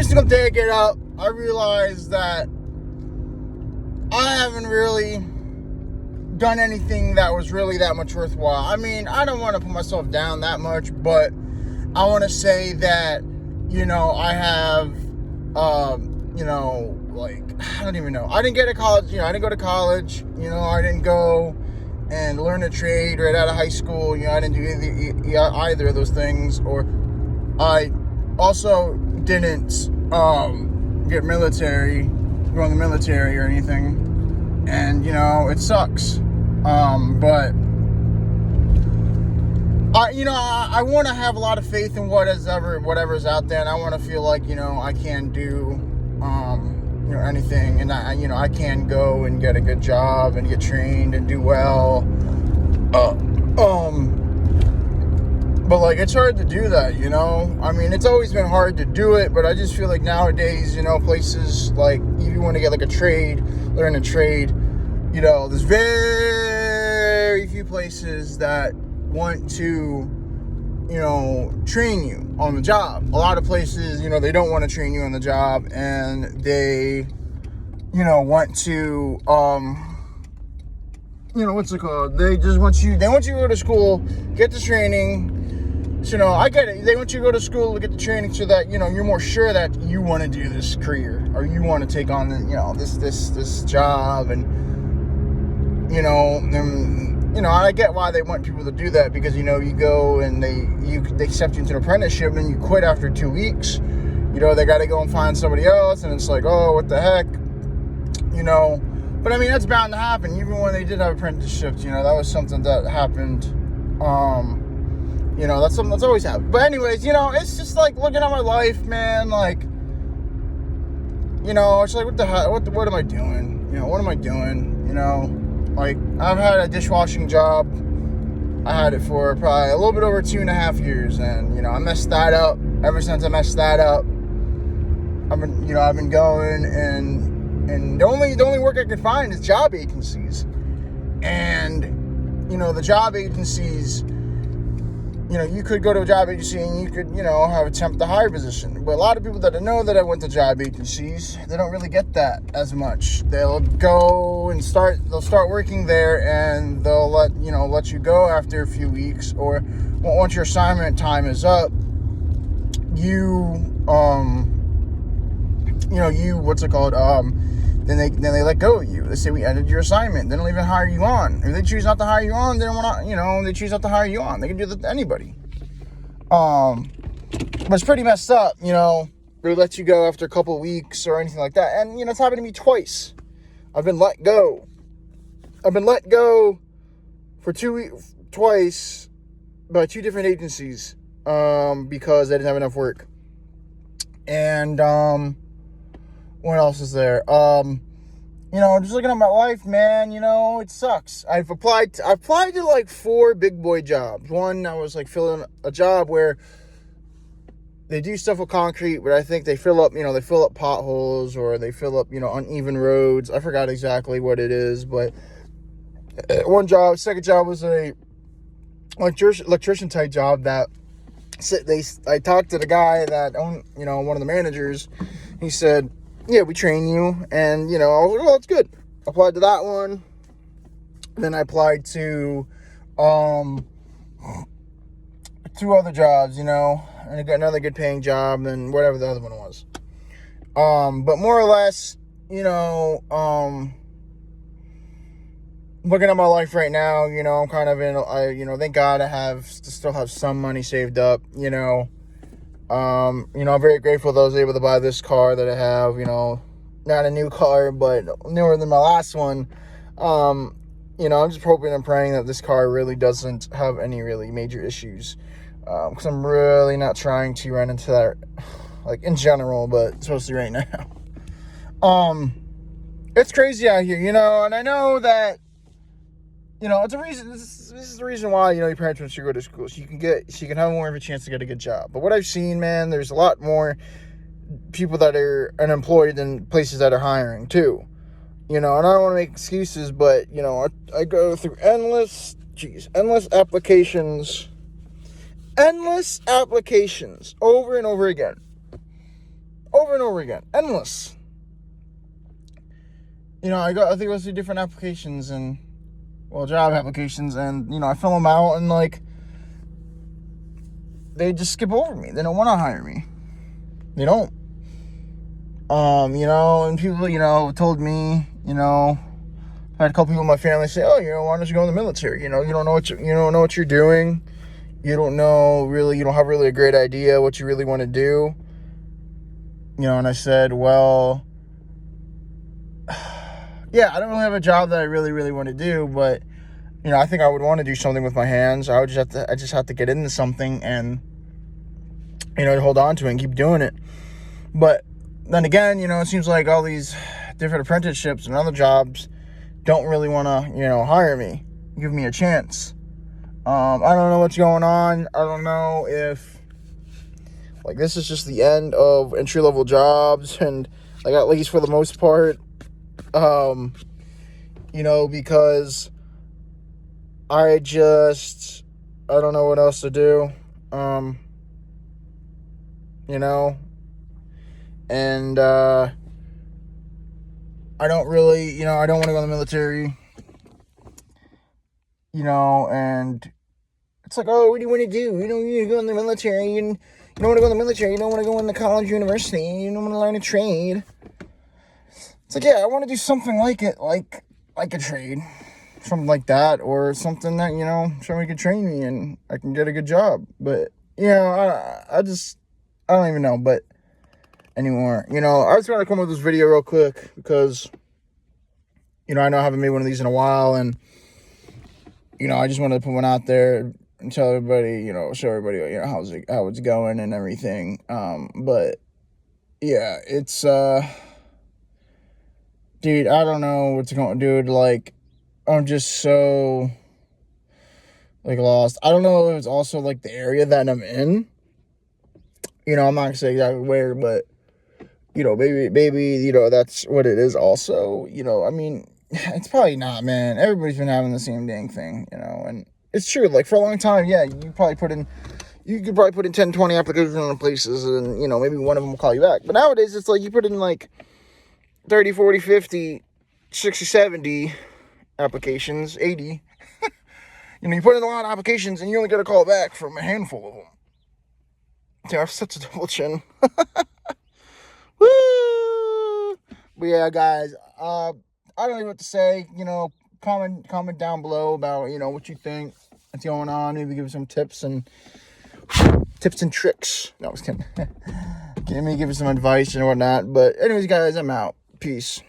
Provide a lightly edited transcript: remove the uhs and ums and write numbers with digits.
every single day I get up, I realize that I haven't really done anything that was really that much worthwhile. I mean, I don't want to put myself down that much, but I want to say that, I have, like, I don't even know. I didn't get to college, I didn't go to college, I didn't go and learn a trade right out of high school. I didn't do either of those things. Or I also didn't go in the military or anything. And, it sucks. But I want to have a lot of faith in whatever's out there, and I want to feel like, I can do, anything, and I can go and get a good job and get trained and do well. But like, it's hard to do that, I mean, it's always been hard to do it, but I just feel like nowadays, places like, if you want to get like learn a trade, there's very few places that want to, train you on the job. A lot of places, they don't want to train you on the job, and they, want to, what's it called? They just want you to go to school, get the training. So, I get it. They want you to go to school to get the training so that, you're more sure that you want to do this career, or you want to take on, this job. And, I get why they want people to do that, because, you go and they accept you into an apprenticeship, and you quit after 2 weeks. They got to go and find somebody else, and it's like, oh, what the heck, But, I mean, that's bound to happen. Even when they did have apprenticeships, that was something that happened. That's something that's always happened. But anyways, it's just like looking at my life, man, like, it's like, what the hell, what am I doing? What am I doing? Like, I've had a dishwashing job. I had it for probably a little bit over 2.5 years, and, I messed that up. Ever since I messed that up, I've been going, and the only work I could find is job agencies. And, the job agencies, you could go to a job agency and you could, have a temp to hire position. But a lot of people that know that I went to job agencies, they don't really get that as much. They'll go and start working there, and they'll let you go after a few weeks, or once your assignment time is up, then they let go of you. They say, we ended your assignment. They don't even hire you on. If they choose not to hire you on, they don't want to, they choose not to hire you on. They can do that to anybody. But it's pretty messed up, They let you go after a couple of weeks or anything like that. And, it's happened to me twice. I've been let go. For 2 weeks, twice, by 2 different agencies, because I didn't have enough work. And, what else is there? Just looking at my life, man, it sucks. I've applied to like 4 big boy jobs. One, I was like filling a job where they do stuff with concrete, but I think they fill up potholes, or they fill up, uneven roads. I forgot exactly what it is, but one job. Second job was a electrician type job that I talked to the guy that owned, one of the managers. He said, yeah, we train you. And, I was like, oh, that's good. Applied to that one. Then I applied to 2 other jobs, and I got another good paying job and whatever the other one was. But more or less, looking at my life right now, I'm kind of thank God I still have some money saved up, I'm very grateful that I was able to buy this car that I have, not a new car, but newer than my last one. I'm just hoping and praying that this car really doesn't have any really major issues, because I'm really not trying to run into that, like, in general, but especially right now. It's crazy out here, and I know that, it's a reason. This is the reason why, your parents want you to go to school, so you can have more of a chance to get a good job. But what I've seen, man, there's a lot more people that are unemployed than places that are hiring too. And I don't want to make excuses, but I go through endless applications over and over again. over and over again, endless. You know, I think I go through different applications and, well, job applications, and, you know, I fill them out, and, like, they just skip over me. They don't want to hire me. They don't. You know, and people, you know, told me, you know, I had a couple people in my family say, oh, you know, why don't you go in the military? You know, you don't know what you're doing. You don't know really, you don't have really a great idea what you really want to do. You know, and I said, well, yeah, I don't really have a job that I really, really want to do, but, you know, I think I would want to do something with my hands. I just have to get into something and, you know, hold on to it and keep doing it. But then again, you know, it seems like all these different apprenticeships and other jobs don't really want to, you know, hire me, give me a chance. I don't know what's going on. I don't know if, like, this is just the end of entry-level jobs, and, like, at least for the most part, you know, because I don't know what else to do, you know, and, I don't really, you know, I don't want to go in the military, you know, and it's like, oh, what do you want to do? You know, you go in the military, you don't want to go in the military, you don't want to go into college, university, you don't want to learn a trade. It's like, yeah, I want to do something like it, like a trade, something like that, or something that, you know, somebody could train me and I can get a good job. But, you know, I don't even know, but anymore. You know, I just want to come with this video real quick because, you know, I know I haven't made one of these in a while, and, you know, I just wanted to put one out there and tell everybody, you know, show everybody, you know, how it's going and everything. But yeah, it's, dude, I don't know what's going to do. Like, I'm just so, like, lost. I don't know if it's also, like, the area that I'm in. You know, I'm not going to say exactly where, but, you know, maybe, you know, that's what it is also. You know, I mean, it's probably not, man. Everybody's been having the same dang thing, you know, and it's true. Like, for a long time, yeah, you could probably put in 10, 20 applications on places, and, you know, maybe one of them will call you back. But nowadays, it's like you put in, like, 30, 40, 50, 60, 70 applications, 80. You know, you put in a lot of applications, and you only get a call back from a handful of them. Yeah, I have such a double chin. Woo! But yeah, guys, I don't know what to say. You know, comment down below about, you know, what you think, what's going on. Maybe give some tips and tricks. No, I was kidding. Give you some advice and whatnot. But anyways, guys, I'm out. Peace.